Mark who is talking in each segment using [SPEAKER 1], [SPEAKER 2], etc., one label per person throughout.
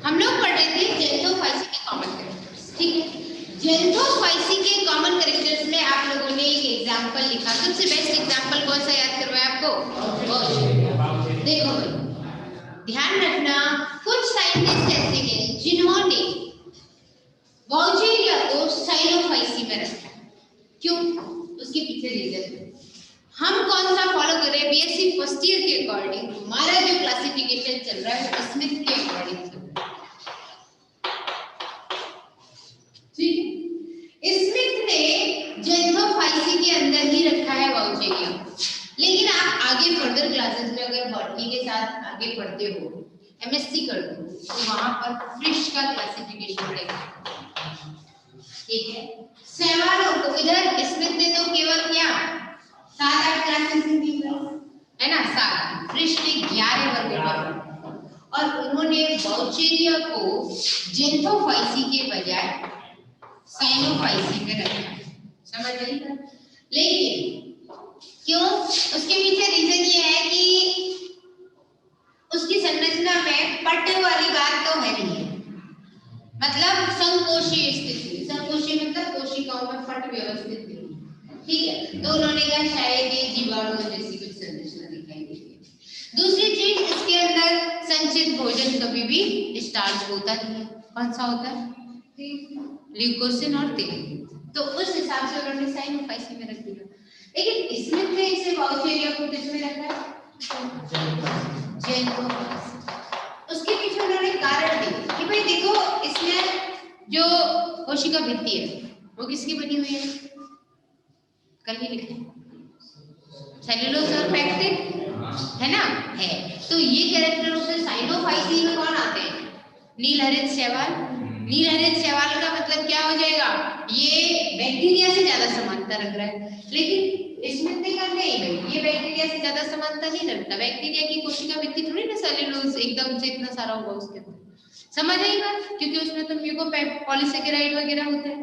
[SPEAKER 1] हम लोग पढ़ रहे थे जेंथोफाइसी के कॉमन कैरेक्टर्स, ठीक है। जेंथोफाइसी के कॉमन कैरेक्टर्स में आप लोगों ने एक एग्जांपल लिखा। सबसे बेस्ट एग्जांपल कौन सा याद करवाया आपको? देखो भाई, ध्यान रखना, कुछ साइंटिस्ट ऐसे हैं जिन्होंने वाउचेरिया को साइनोफाइसी में रखा। क्यों? उसके पीछे रीजन है। हम कौन सा फॉलो कर रहे हैं? बीएससी फर्स्ट ईयर के अकॉर्डिंग हमारा जो क्लासिफिकेशन चल रहा है वो स्मिथ के अकॉर्डिंग चल रहा है, ठीक है। स्मिथ ने जेंथोफाइसी के अंदर ही रखा है वाउचेरिया, लेकिन आप आगे फर्दर क्लासेस में अगर बॉटनी के साथ आगे पढ़ते हो, एमएससी करते हो, तो वहां पर फिश का क्लासिफिकेशन रहेगा, ठीक है। सेवालों को इधर स्मिथ ने तो केवल क्या 7-8 क्लासेस दी है ना, 7, फिश ने 11 वर्गों पर, और उन्होंने वाउचेरिया को जेंथोफाइसी के बजाय साइनोफाइसी में रखा, समझ रही है। लेकिन क्यों? उसके पीछे रीजन ये है कि उसकी संरचना में पट वाली बात तो है नहीं, मतलब संकोशीय स्थिति, संकोशीय मतलब कोशिकाओं में पट व्यवस्थित नहीं, ठीक है। तो उन्होंने कहा शायद ये जीवाणु जैसी कुछ संरचना दिखाई देती है। दूसरी चीज, इसके अंदर संचित भोजन कभी भी स्टार्च होता नहीं है। कौन सा होता है? ल्यूकोसिन और तिलिन। तो उस हिसाब से उन्होंने साइनोफाइसी में रख दिया। लेकिन स्मिथ ने इसे वाउचेरिया को किसमें रखा है? जेंथोफाइसी। उसके पीछे उन्होंने कारण दिए कि भाई देखो, इसमें जो कोशिका भित्ति है वो किसकी बनी हुई है? कल ही लिखे, सेल्यूलोज और पैक्टिन, है ना, है। तो ये कैरेक्टर उसमें साइनोफाइसी में कौन आते हैं? नीलहरित शैवाल। नीलहरित शैवाल का मतलब क्या हो जाएगा? ये बैक्टीरिया से ज्यादा समानता रख रहा है, लेकिन इसमें देखा नहीं भाई, ये बैक्टीरिया से ज्यादा समानता नहीं रखता। बैक्टीरिया की कोशिका भित्ति थोड़ी ना सेल्यूलोज एकदम से इतना सारा होगा उसके अंदर, समझ आई बात? क्योंकि उसमें तो म्यूकोपॉलीसेकेराइड वगैरह होते हैं।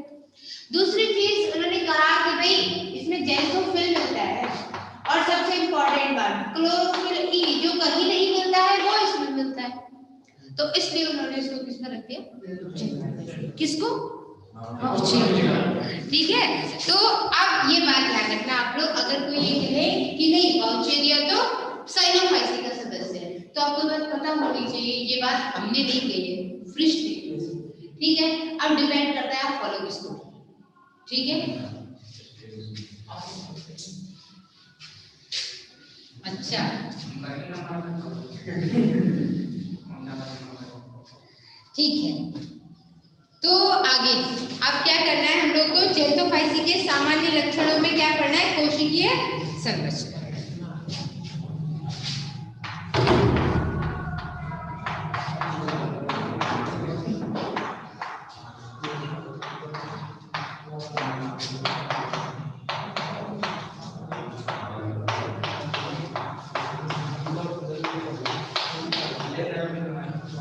[SPEAKER 1] दूसरी चीज उन्होंने कहा कि भाई इसमें जेंथोफिल मिलता है, और सबसे इंपॉर्टेंट बात, क्लोरोफिल ई जो कहीं नहीं मिलता है वो इसमें मिलता है। तो इसलिए उन्होंने इसको किसमें रख दिया? किसको? ठीक है। तो अब ये बात ध्यान रखना आप लोग, अगर कोई ये कहे कि नहीं वाउचेरिया तो साइनोफाइसी का सदस्य है, तो आपको बात पता होनी चाहिए ये बात हमने नहीं कही है, फ्रिश ने कही है, ठीक है। अब डिपेंड करता है आप फॉलो किसको, ठीक है। अच्छा, ठीक है। तो आगे अब क्या करना है हम लोग को? जेंथोफाइसी के सामान्य लक्षणों में क्या करना है? कोशिकीय संरचना।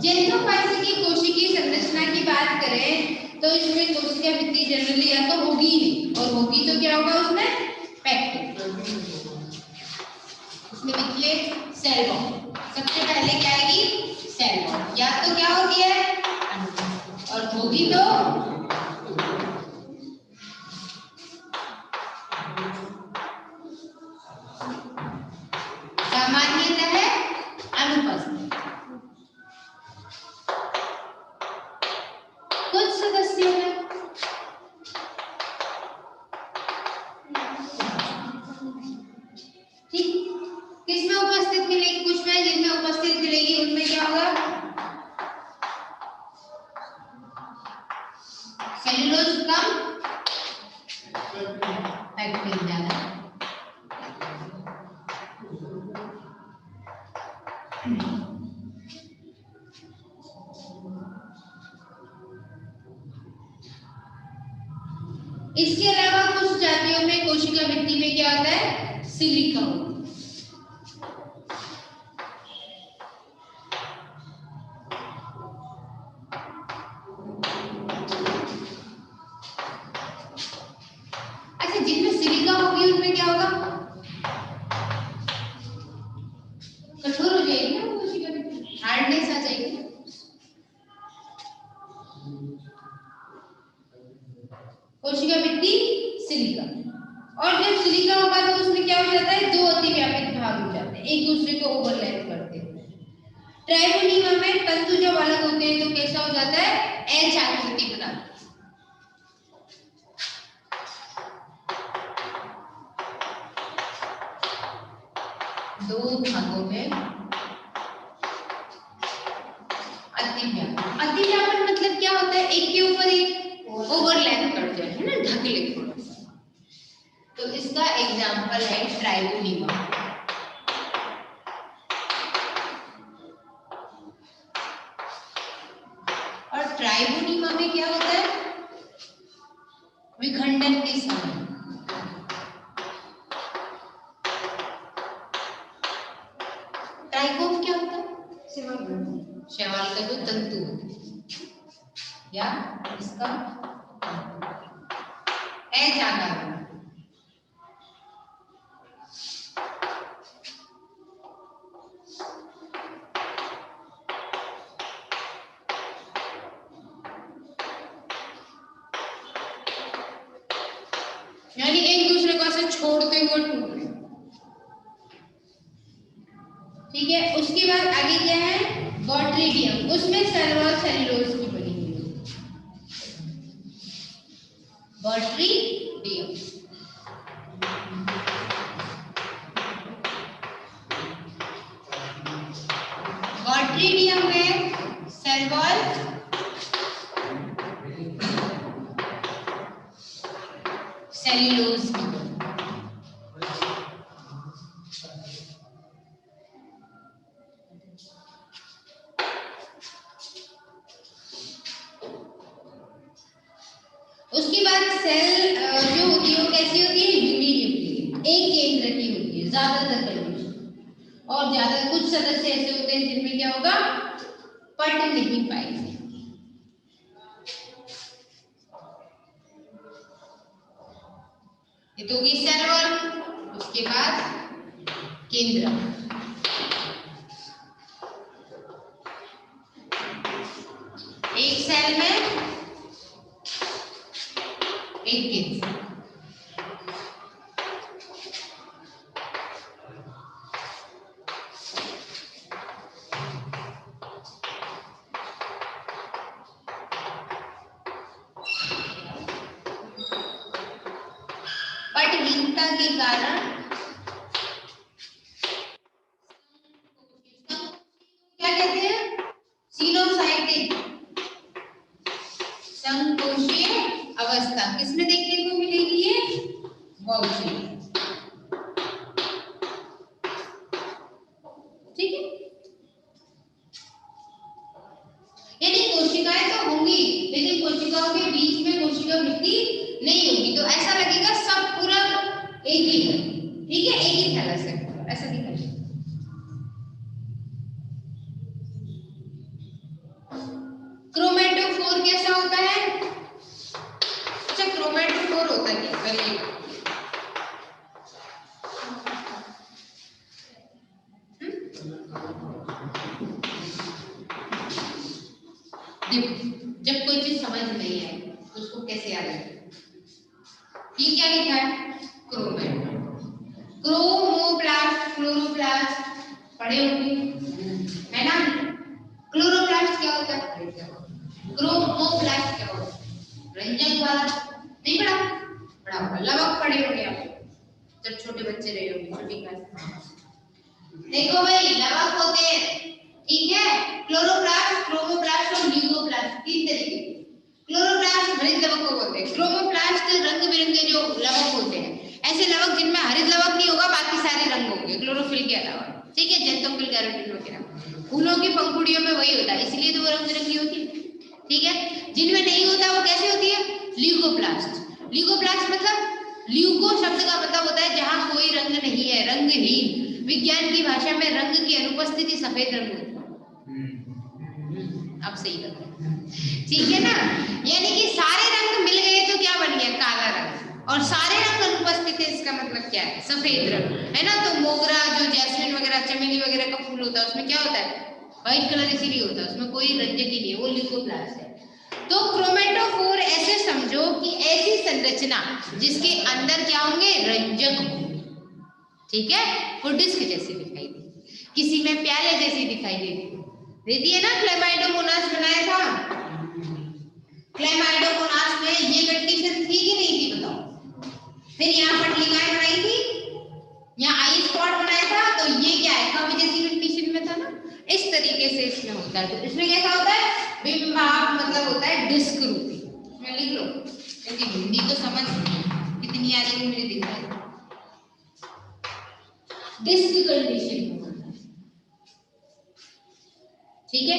[SPEAKER 1] जेंथोफाइसी की कोशिकीय संरचना की बात करें तो इसमें कोशिका भित्ति जनरली या तो होगी ही नहीं, और होगी तो क्या होगा उसमें? पैक्टिन। इसमें देखिए सेल वॉल, सबसे पहले क्या आएगी? Cell wall. या तो क्या होगी है, और होगी तो सामान्यतः है अनुपस्थित। कुछ सदस्यों में ठीक किसमें उपस्थित मिलेगी? कुछ में जिनमें उपस्थित मिलेगी उनमें क्या होगा? सेल्यूलोज कम, पैक्टिन ज्यादा। इसके अलावा कुछ जातियों में कोशिका भित्ति में क्या होता है? सिलिका होता है। अच्छा, जिनमें सिलिका होगी उनमें क्या होगा? कठोर हो जाएगी ना, हार्डनेस आ जाएगी। कोशिका भित्ति सिलिका, और जब सिलिका होगा तो उसमें क्या हो जाता है, दो अतिव्यापित भाग हो जाते हैं, एक दूसरे को ओवरलैप करते हैं। ट्राइबोनीमा में तंतु जब अलग होते हैं तो कैसा हो जाता है, एच आकृति बनाते हैं। दो भागों में अतिव्यापन। अतिव्यापन मतलब क्या होता है, एक के ऊपर एक ओवरलैप कर जाए, है ना, ढक ले थोड़ा सा। तो इसका एग्जांपल है ट्राइबोनीमा। और ट्राइबोनीमा में क्या होता है, विखंडन के समय ट्राइकोम क्या होता है, शैवाल का जो तंतु या इसका एच आकार। यानी एक दूसरे को ऐसे छोड़ते हुए टूट रहे, ठीक है। उसके बाद आगे क्या है, बॉट्रिडियम, उसमें सेल वॉल सेल्यूलोज की बनी हुई है, बॉट्रिडियम। बॉट्रिडियम में सेल वॉल सेल्यूलोज की बनी। उसके बाद सेल जो होती है वो कैसी होती है, यूनिन्यूक्लियर, एक केंद्र की होती है ज्यादातर कंडीशन, और ज्यादा कुछ सदस्य ऐसे होते हैं जिनमें क्या होगा, पट नहीं पाई जाएगी। ये तो होगी सेल वॉल। उसके बाद केंद्र, एक सेल में एक केंद्र। पटहीनता के कारण क्या कहते हैं, सिनोसाइटिक संकोचीय अवस्था किसमें देखने को मिलेगी, है वाउची, ठीक है। यानी कोशिकाएं तो होंगी लेकिन कोशिकाओं के बीच में कोशिका भित्ति नहीं होगी, तो ऐसा लगेगा सब पूरा एक ही है, ठीक है, एक ही थैलस है, ऐसा दिखाई। क्रोमेटोफोर कैसा होता है, अच्छा क्रोमेटोफोर होता है क्या, करिए देखो, जब कोई चीज समझ नहीं आए तो उसको कैसे याद रखें। ये क्या लिखा है, क्रोमेटो, क्रोमोप्लास्ट, क्लोरोप्लास्ट पढ़े होंगे, है ना। क्लोरोप्लास्ट क्या होता है, क्रोमोप्लास्ट क्या होता है, रंजक वाला, नहीं पढ़ा, पढ़ा होगा, लवक पढ़े होंगे आप जब छोटे बच्चे रहे होंगे, छोटी क्लास। देखो भाई लवक होते हैं, ठीक है, क्लोरोप्लास्ट, क्रोमोप्लास्ट और ल्यूकोप्लास्ट, तीन तरीके। क्लोरोप्लास्ट हरित लवक को बोलते हैं, क्रोमोप्लास्ट रंग बिरंगे जो लवक होते हैं, ऐसे लवक जिनमें हरित लवक नहीं होगा बाकी सारे रंग होंगे क्लोरोफिल के अलावा, ठीक है, जेंथोफिल, कैरोटीन वगैरह। फूलों की पंखुड़ियों में वही होता है, इसलिए तो वो रंग बिरंगी होती है, ठीक है। जिनमें नहीं होता वो कैसे होती है, ल्यूकोप्लास्ट। ल्यूकोप्लास्ट मतलब ल्यूको शब्द का मतलब होता है जहां कोई रंग नहीं है, रंगहीन। विज्ञान की भाषा में रंग की अनुपस्थिति सफेद रंग होती है। अब सही लग रहा है, ठीक है ना। यानी कि सारे रंग मिल गए तो क्या बन गया, काला रंग, और सारे रंग अनुपस्थित है इसका मतलब क्या है, सफेद रंग, है ना। तो मोगरा जो जैस्मिन वगैरह चमेली वगैरह का फूल होता है उसमें क्या होता है, व्हाइट कलर इसीलिए होता है, उसमें कोई रंजक ही नहीं है, वो ल्यूकोप्लास्ट है। तो क्रोमेटोफोर ऐसे समझो कि ऐसी संरचना जिसके अंदर क्या होंगे, रंजक होंगे, ठीक है। वो डिस्क जैसी दिखाई देती, किसी में प्याले जैसी दिखाई देती है ना। क्लेमाइडोमोनास बनाया था, क्लेमाइडोमोनास में ये कंडीशन थी कि नहीं थी बताओ। फिर यहाँ पटलिकाएं बनाई थी, यहाँ आई स्पॉट बनाया था, तो ये क्या है, कवि जैसी कंडीशन में था ना। इस तरीके से इसमें होता है। तो इसमें कैसा होता है, बिंबाप मतलब होता है डिस्क रूपी। मैं लिख लो क्योंकि हिंदी तो समझ कितनी आ रही है मुझे दिख रहा है। डिस्क कंडीशन, ठीक है।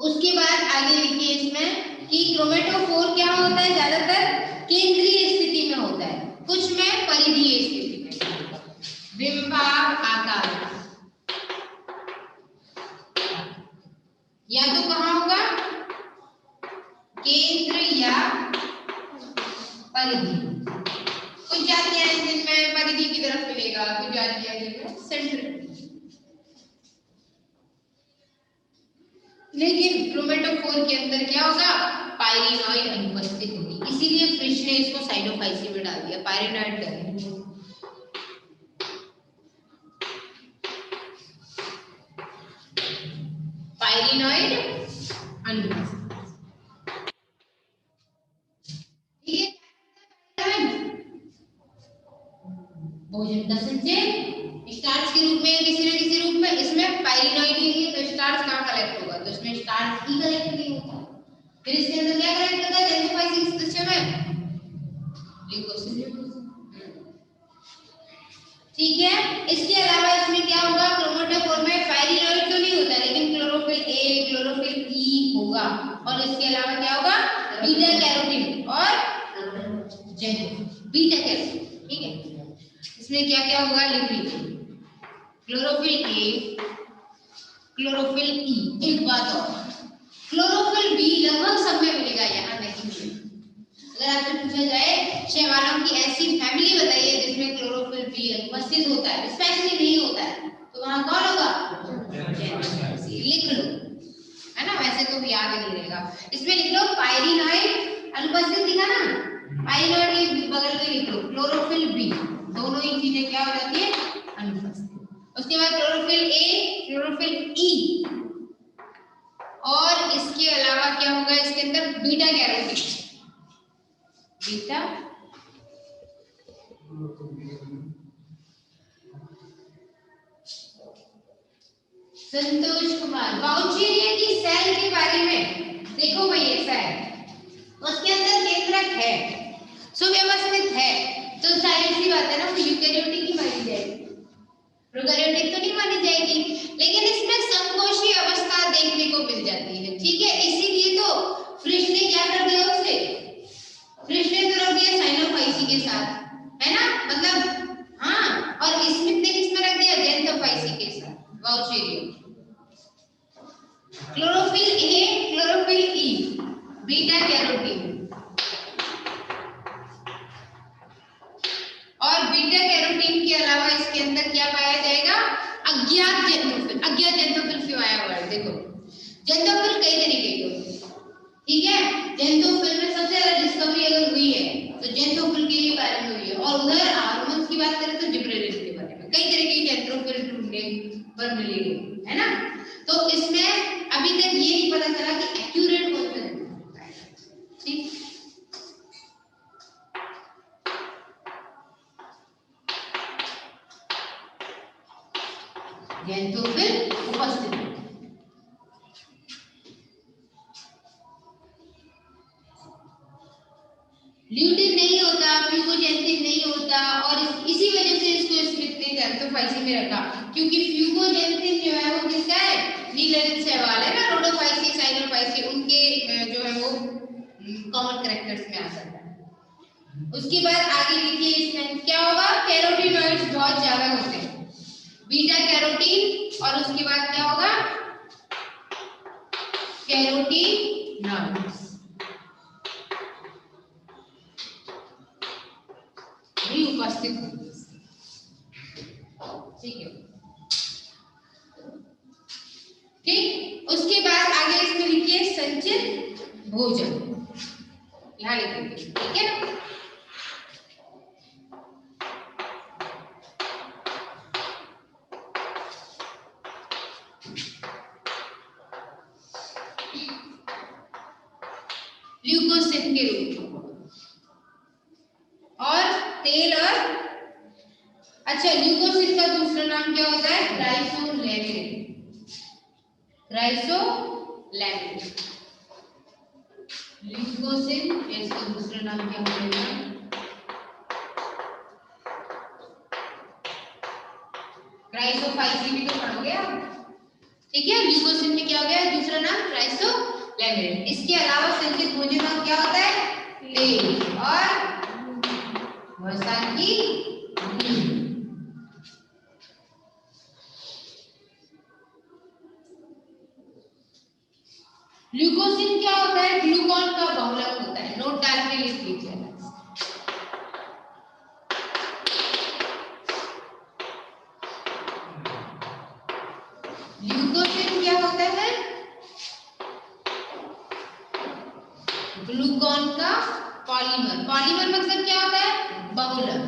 [SPEAKER 1] उसके बाद आगे लिखिए इसमें कि क्रोमेटोफोर क्या होता है, ज्यादातर केंद्रीय स्थिति में होता है, कुछ में परिधीय स्थिति में। बिंबाप आकार या तो कहां होगा, केंद्र या परिधि। कुछ जातियां हैं जिनमें परिधि की तरफ मिलेगा, कुछ जातियां जिनमें सेंटर। लेकिन क्रोमेटोफोर के अंदर क्या होगा, पाइरिनॉइड अनुपस्थित होगी, इसीलिए फ्रिश ने इसको साइनोफाइसी में डाल दिया, पाइरिनॉइड कर दिया। पाइरिनॉइड अनुपस्थित, ठीक है। भोजन का संचय स्टार्च के रूप में, किसी न किसी रूप में। इसमें पाइरिनॉइड ही है तो स्टार्च कहां कलेक्ट होगा, तो इसमें स्टार्च ही कलेक्ट नहीं होता। फिर इसके अंदर क्या कलेक्ट होता है, जेनोफाइसिस सिस्टम में ल्यूकोसिल, ठीक है। इसके अलावा इसमें क्या होगा, क्रोमेटोफोर में पाइरिनॉइड तो नहीं होता, लेकिन क्लोरोफिल ए, क्लोरोफिल ई होगा। और इसके अलावा क्या होगा, बीटा कैरोटीन और जेनोफिल, बीटा कैरोटीन, ठीक है। इसमें क्या क्या होगा लिख लीजिए, क्लोरोफिल ए, क्लोरोफिल ई। एक बात और, क्लोरोफिल बी लगभग सब में मिलेगा, यहाँ नहीं। अगर आपसे पूछा जाए शैवालों की ऐसी फैमिली बताइए जिसमें क्लोरोफिल बी उपस्थित होता है, स्पेशली नहीं होता है, तो वहां कौन होगा, लिख लो, है ना। वैसे तो याद नहीं रहेगा, इसमें लिख लो पाइरिनॉइड अनुपस्थित दिखा ना, पाइरिनॉइड के बगल में लिख लो क्लोरोफिल बी, दोनों ही चीजें क्या हो जाती है, अनुपस्थित। उसके बाद क्लोरोफिल ए, क्लोरोफिल ई, और इसके अलावा क्या होगा, इसके अंदर beta carotene, beta Santosh Kumar, Vaucheria की सेल के बारे में देखो भाई, ऐसा है उसके अंदर केंद्रक है, सुव्यवस्थित है, तो जाहिर सी बात है ना, वो यूकेरियोटिक ही मानी जाएगी, प्रोकैरियोटिक तो नहीं मानी जाएगी। लेकिन इसमें संकोची अवस्था देखने को मिल जाती है, ठीक है। इसीलिए तो फ्रिश ने क्या कर दिया उसे, फ्रिश ने तो रख दिया साइनोफाइसी के साथ, है ना, मतलब हाँ। और स्मिथ ने किसमें रख दिया, जेंथोफाइसी के साथ, Vaucheria. Chlorophyll A, chlorophyll E, beta carotene, और बीटा कैरोटीन के अलावा इसके अंदर क्या पाया जाएगा, अज्ञात जेंथोफिल। अज्ञात जेंथोफिल क्यों आया वर्ड, देखो जेंथोफिल कई तरीके के होते हैं, ठीक है। जेंथोफिल में सबसे ज्यादा डिस्कवरी अगर हुई है तो जेंथोफिल के ही बारे में हुई है, और उधर हार्मोन्स की बात करें तो जिब्रेलिन के बारे में, कई तरह के जेंथोफिल ढूंढने पर मिलेंगे, है ना। तो इसमें अभी तक ये नहीं पता चला कि एक्यूरेट कौन सा जेंथोफिल है, ठीक। जेंथोफिल उपस्थित, ल्यूटिन नहीं होता, फ्यूकोजेंसिन नहीं होता, और इसी वजह से इसको स्मिथ ने जेंथोफाइसी में रखा, क्योंकि फ्यूकोजेंसिन जो है वो किसका है, नीलरित शैवाल है ना, रोडोफाइसी, साइनोफाइसी, उनके जो है वो कॉमन कैरेक्टर्स में आ सकता है। उसके बाद आगे लिखिए, इसमें क्या होगा, कैरोटीनॉइड्स बहुत ज्यादा होते हैं, बीटा कैरोटीन, और उसके बाद क्या होगा, कैरोटीनॉइड्स भी उपस्थित होंगे, ठीक है। भोजन, यहाँ लिखेंगे, ठीक है ना। ल्यूकोसिन के रूप में, और तेल और अच्छा ल्यूकोसिन का दूसरा नाम क्या होता है? क्राइसोलैमिन। क्राइसोलैमिन, ल्यूकोसिन इसका दूसरा नाम क्या होगा? क्राइसोफाइसिन भी तो पढ़ोगे आप, ठीक है। ल्यूकोसिन में क्या हो गया दूसरा नाम? क्राइसोलैमिन। इसके अलावा संचित भोजन में क्या होता है? तेल और वसा की बूंद। ग्लूकोसिन क्या होता है? ग्लूकॉन का बहुलक होता है, नोट डाल के लिख लीजिए। ग्लूकोसिन क्या होता है? ग्लूकॉन का पॉलीमर। पॉलीमर मतलब क्या होता है? बहुलक।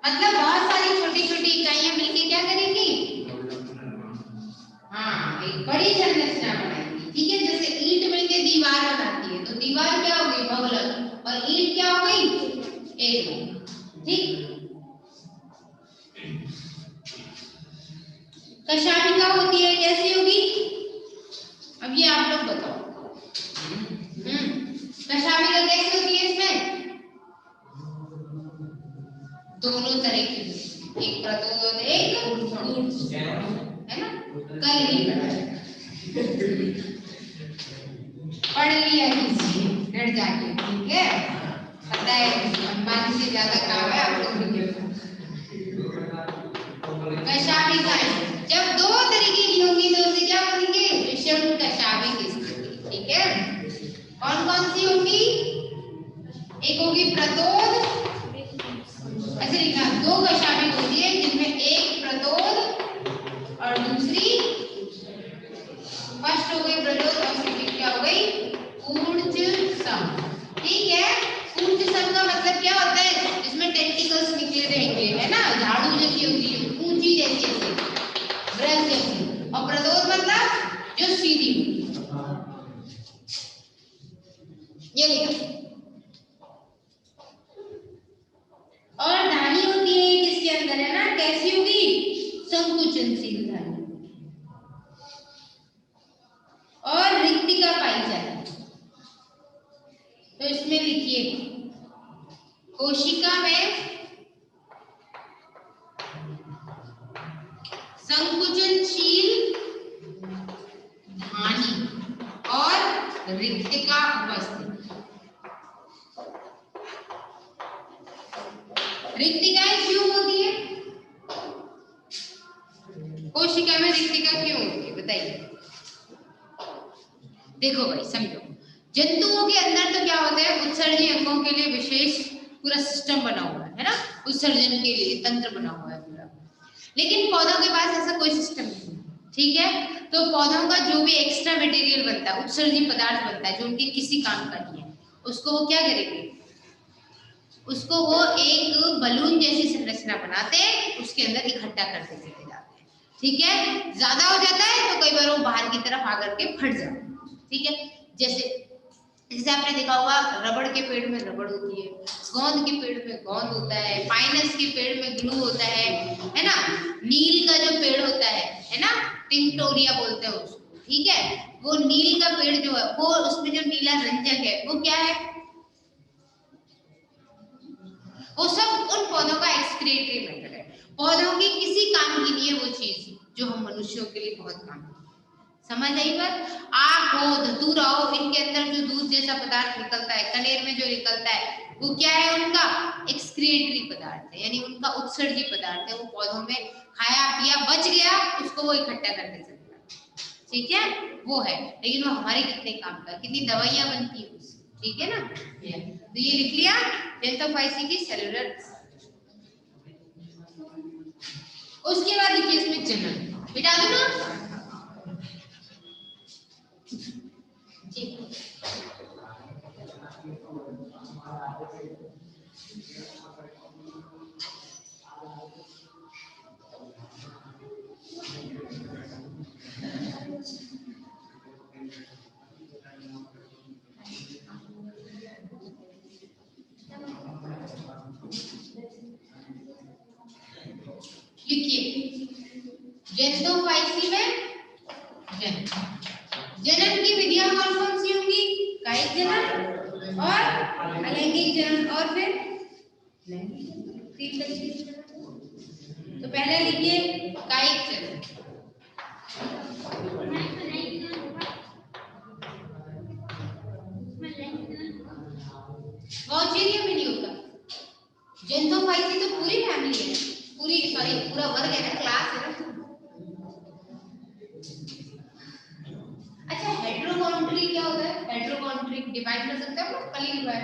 [SPEAKER 1] मतलब बहुत सारी छोटी छोटी इकाइयां मिलकर क्या करेंगी? हाँ, एक बड़ी संरचना बनाएंगी, ठीक है। जैसे ईंट मिलकर दीवार बनाती है, तो दीवार क्या हो गई? बहुलक, और ईंट क्या हो गई? एक, ठीक। कशाभिका होती है, कैसी होगी? अब ये आप लोग बताओ। कशाभिका कैसी होती है? इसमें दोनों तरह की, एक प्रतिरोध एक ऊर्ज, है ना। कल नहीं पढ़ लिया कीजिए घर जाके, ठीक है। पता है अंबानी से ज्यादा काम है आप लोगों के। कशाभिकाएं जब दो तरीके की होंगी तो उसे क्या बोलेंगे? विषम कशाभिक स्थिति, ठीक है। कौन कौन सी होगी? एक होगी प्रतोद, ऐसे लिखना, दो कशाभिक होती है जिनमें एक प्रतोद और दूसरी, फर्स्ट हो गई प्रतोद और सेकंड क्या हो गई? ऊर्ज सम, ठीक है। ऊर्ज सम का मतलब क्या होता है? जिसमें टेंटिकल्स निकले रहेंगे, है ना, झाड़ू जैसी होती है, ऊंची जैसी होती है, ब्रश जैसी। और प्रतोद मतलब जो सीधी होती है, ये लिखा। और धानी होती है किसके अंदर, है ना, कैसी होगी? संकुचनशील धानी। और रिक्तिका पाई जाती है, तो इसमें लिखिए कोशिका में संकुचनशील धानी और रिक्तिका उपस्थित। रिक्तिकाएं क्यों होती है? कोशिका में रिक्तिका क्यों होती है बताइए। देखो भाई समझो, जंतुओं के अंदर तो क्या होता है? उत्सर्जी अंगों के लिए विशेष पूरा सिस्टम बना हुआ है ना, उत्सर्जन के लिए तंत्र बना हुआ है पूरा। लेकिन पौधों के पास ऐसा कोई सिस्टम नहीं है, ठीक है। तो पौधों का जो भी एक्स्ट्रा मटेरियल बनता है, उत्सर्जी पदार्थ बनता है जो उनके किसी काम का नहीं है, उसको वो क्या करेंगे? उसको वो एक बलून जैसी संरचना बनाते हैं, उसके अंदर इकट्ठा करते चले जाते हैं, ठीक है। ज्यादा हो जाता है तो कई बार वो बाहर की तरफ आकर के फट जाता है, ठीक है। जैसे जैसे आपने देखा होगा, रबड़ के पेड़ में रबड़ होती है, गोंद के पेड़ में गोंद होता है, पाइनस के पेड़ में ग्लू होता है ना। नील का जो पेड़ होता है ना, टिंक्टोरिया बोलते हैं उसको, ठीक है। वो नील का पेड़ जो है, वो उसमें जो नीला रंजक है वो क्या है? वो सब उन पौधों का एक्सक्रीटरी मैटर है। पौधों की किसी काम की नहीं है वो चीज जो हम मनुष्यों के लिए बहुत काम है। समझ आई बात? आग हो, धतूरा हो, इनके अंदर जो दूध जैसा पदार्थ निकलता है, कनेर में जो निकलता है, वो क्या है? उनका एक्सक्रीटरी पदार्थ है, यानी उनका उत्सर्जी पदार्थ है। वो पौधों में खाया पिया बच गया, उसको वो इकट्ठा करके चलता है, ठीक है, वो है। लेकिन वो हमारे कितने काम का, कितनी दवाइयां बनती है उससे, ठीक है ना। तो ये लिख लिया डेल्टाफाइसी की सेलुलर। उसके बाद लिखिए इसमें जनन, मिटा दो ना। ठीक, लिखिए जेंटोफाइसी में जनन की विधियां कौन कौन सी होंगी? कायिक जनन और अलैंगिक जनन और फिर तो पहले लिखिए कायिक जनन। वॉल्चेरियम में नहीं होता। जेंटोफाइसी तो पूरी फैमिली है, पूरी सॉरी पूरा वर्ग है ना, क्लास है ना। अच्छा हेट्रोकॉन्ट्री क्या होता है? हेट्रोकॉन्ट्री डिवाइड कर सकते हो, कल ही डिवाइड।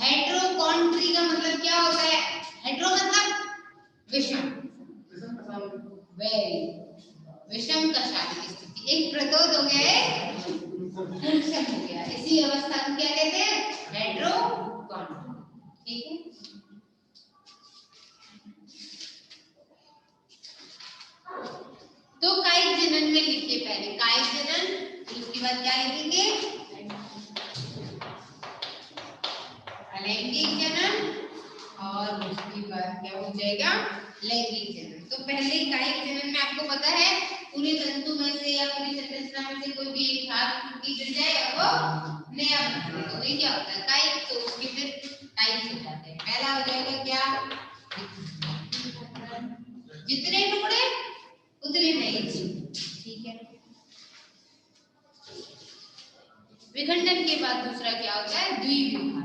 [SPEAKER 1] हेट्रोकॉन्ट्री का मतलब क्या होता है? हेट्रो मतलब विषम, वेरी विषम का शारीरिक स्थिति, एक प्रतोद हो गया है, पुंसक हो गया, इसी अवस्था को क्या कहते हैं? हेट्रोकॉन्ट्री। ठीक है, तो कायिक जनन में लिखिए पहले कायिक जनन, उसके बाद क्या लिखेंगे? अलैंगिक जनन और उसके बाद क्या हो जाएगा? लैंगिक जनन। तो पहले कायिक जनन में आपको पता है पूरे तंतु में से या पूरी संरचना में से कोई भी एक भाग टूटी गिर जाए और वो नया बन जाए, तो ये क्या होता है? कायिक। तो उसके फिर कायिक हो जाते हैं। पहला हो जाएगा क्या? जितने टुकड़े उतने नए जीव। ठीक है, विखंडन के बाद दूसरा क्या होता है? द्विविभाजन।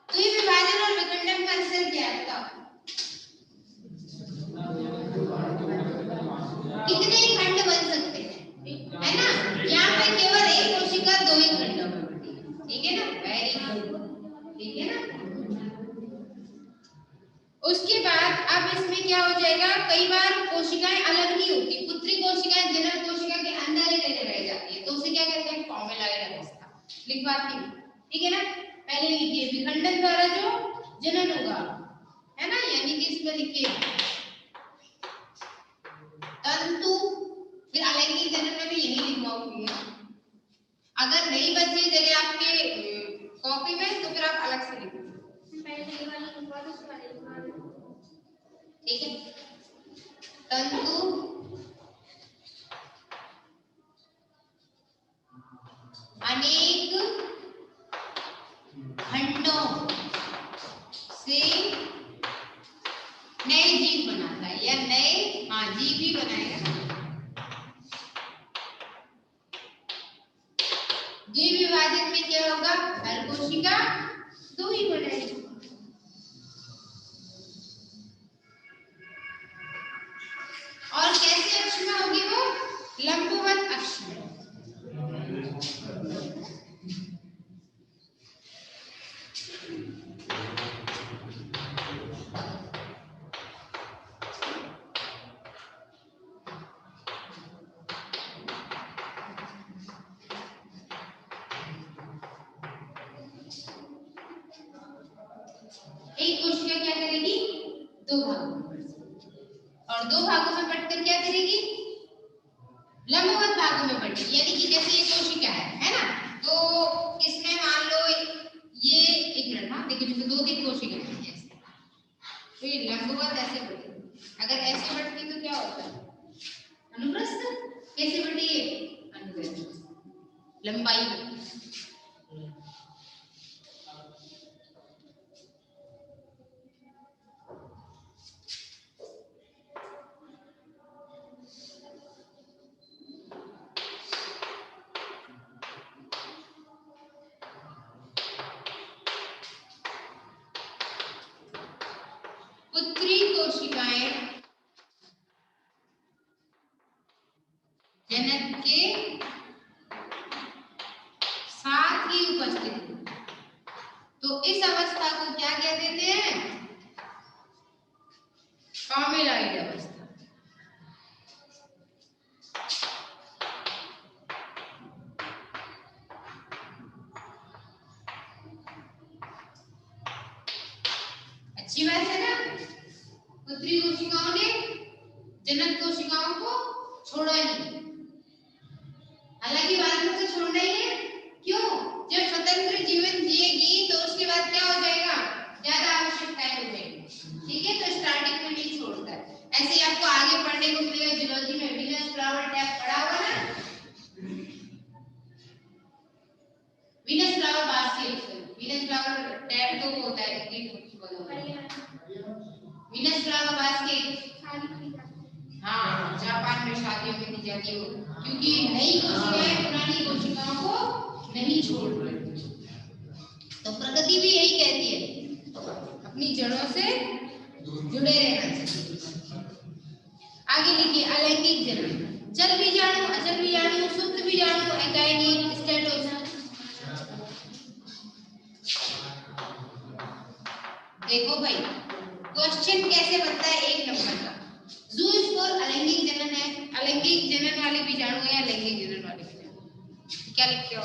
[SPEAKER 1] द्विविभाजन और विखंडन का अंतर क्या है बताओ? कितने खंड बन सकते हैं, है ना? यहाँ पे केवल एक कोशिका दो ही खंडों में बटी है। ठीक है ना, वेरी गुड, ठीक है ना। उसके बाद अब इसमें क्या हो जाएगा? कई बार कोशिकाएं अलग नहीं होती, पुत्री कोशिकाएं जनन कोशिका के अंदर ही रह जाती है, तो उसे क्या कहते हैं? कॉमेलॉइड अवस्था। लिखवाती हूँ, ठीक है ना। पहले लिखिए विखंडन द्वारा जो जनन होगा, है ना, यानी कि इसमें लिखिए तंतु, फिर अलैंगिक जनन में भी यही लिखवाऊंगी। अगर नहीं बची जगह आपके कॉपी में तो फिर आप अलग से लिखो, ठीक है। तंतु अनेक खंडों से नए जीव बनाता है, या नए जीव भी बनाएगा। द्विविभाजन में क्या होगा? हर कोशिका दो ही बनेगी। और कैसे अक्ष में होगी वो? लंबवत अक्ष में। एक कोशिका क्या करेगी? दो भागों में बट जाएगी, और दो भागों में बटकर क्या करेगी? लंबवत भागों में बटेगी। यानी कि जैसे ये कोशिका है ना, तो इसमें मान लो ये एक मिनट, हाँ देखिए, जैसे दो तीन कोशिका है ऐसे, तो ये लंबवत ऐसे बटेगी। अगर ऐसे बटती तो क्या होता है? अनुप्रस्थ। कैसे बटी है? अनुप्रस्थ, लंबाई बढ़ती है। पुत्री कोशिकाएं जनक के साथ ही उपस्थित, तो इस अवस्था को क्या कह देते हैं? बाल्यावस्था। अच्छी बात है ना। पुत्री कोशिकाओं ने जनक कोशिकाओं को छोड़ा नहीं, हालांकि बाद में तो छोड़ना ही है। क्यों? जब स्वतंत्र जीवन जिएगी तो उसके बाद क्या हो जाएगा, ज्यादा आवश्यकताएं हो जाएगी। ठीक है, तो स्टार्टिंग में नहीं छोड़ता है। ऐसे ही आपको आगे पढ़ने को मिलेगा जूलॉजी में, वीनस फ्लावर टैप पढ़ा हुआ ना, Venus flower basket. Venus flower tap तो होता है, वीनस फ्लावर बास्केट हाँ जापान में शादियों में दी जाती है, क्योंकि नई कोशिकाएं पुरानी कोशिकाओं को नहीं छोड़ रही। तो प्रगति भी यही कहती है, अपनी जड़ों से जुड़े रहना चाहिए। आगे लिखिए, अलैंगिक जनन। जल बीजाणु, अचल बीजाणु, सुप्त बीजाणु, एकाइनिक, स्टेटोस। देखो भाई, क्वेश्चन कैसे बनता है 1 नंबर का। ज़ूस्पोर अलैंगिक जनन है, अलैंगिक जनन वाले बीजाणु है या लैंगिक जनन वाले बीजाणु, क्या लिखते हो?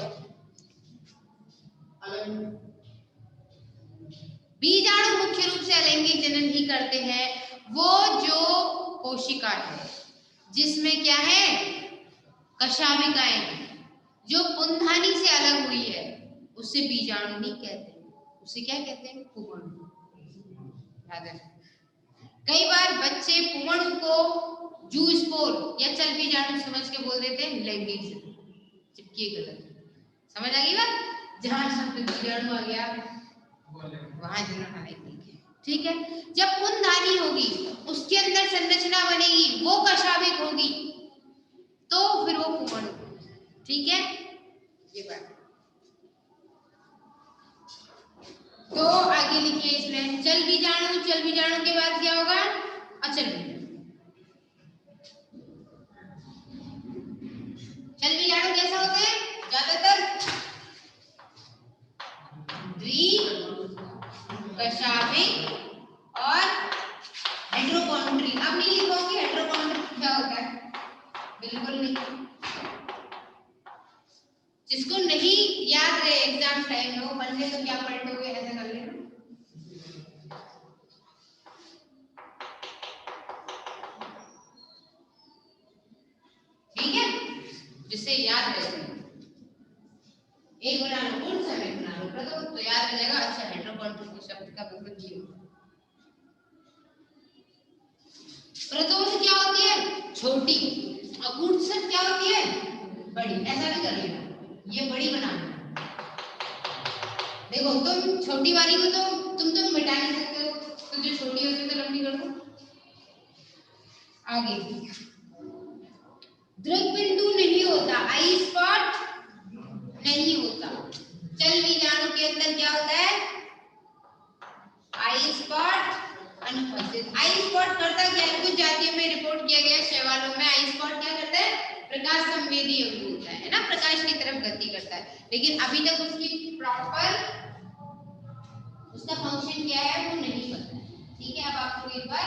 [SPEAKER 1] बीजाणु मुख्य रूप से अलैंगिक जनन ही करते हैं। वो जो कोशिका है जिसमें क्या है, कशाभिकाएं हैं, जो पुंधानी से अलग हुई है, उसे बीजाणु नहीं कहते, उसे क्या कहते हैं, पुंगणु। याद है, कई बार बच्चे पुंगणु को जूस्पोर या चल बीजाणु समझ के बोल देते हैं लैंगिक जनन, जबकि ये गलत है। समझ आ गई बात? जहां शब्द बीजाणु आ गया वहां जनन अलैंगिक है। ठीक है, जब पुंधानी होगी, उसके अंदर संरचना बनेगी, वो कशाभिक होगी, तो फिर वो पुंगणु। ठीक है, ये बात। तो आगे लिखिए इसमें, चल बीजाणु, चल बीजाणु के बाद क्या होगा, अचल बीजाणु। चल बीजाणु कैसा होते हैं, ज्यादातर द्विकशाभिक और हेटेरोकॉन्ड्री। अब नहीं लिखोगे हेटेरोकॉन्ड्री क्या होता है, बिल्कुल नहीं। जिसको नहीं याद रहे एग्जाम टाइम में, वो पढ़ ले तो क्या पलटोगे, ऐसा कर लेना। ठीक है, जिससे याद रहे। एक बना लो गुण, सब एक बना लो प्रथम, तो याद रहेगा। अच्छा, हेटेरोकॉन्ड्री शब्द का मतलब ये होता है। प्रतोष क्या होती है, छोटी, और गुणसत क्या होती है, बड़ी। ऐसा भी कर लेना, ये बड़ी बना लो। देखो, तुम छोटी वाली को तुम मिटा नहीं सकते हो, तो जो छोटी होती है तो लंबी कर दो। आगे, द्रव बिंदु नहीं होता, आई स्पॉट नहीं होता। चल बीजाणु के अंदर क्या होता है, आई स्पॉट अनुपस्थित। आई स्पॉट करता क्या है, कुछ जातियों में रिपोर्ट किया गया, शैवालों में आई स्पॉट क्या करता है, प्रकाश संवेदी अंग होता है ना, प्रकाश की तरफ गति करता है। लेकिन अभी तक उसकी प्रॉपर उसका फंक्शन क्या है वो नहीं पता है। ठीक है, अब आपको एक बार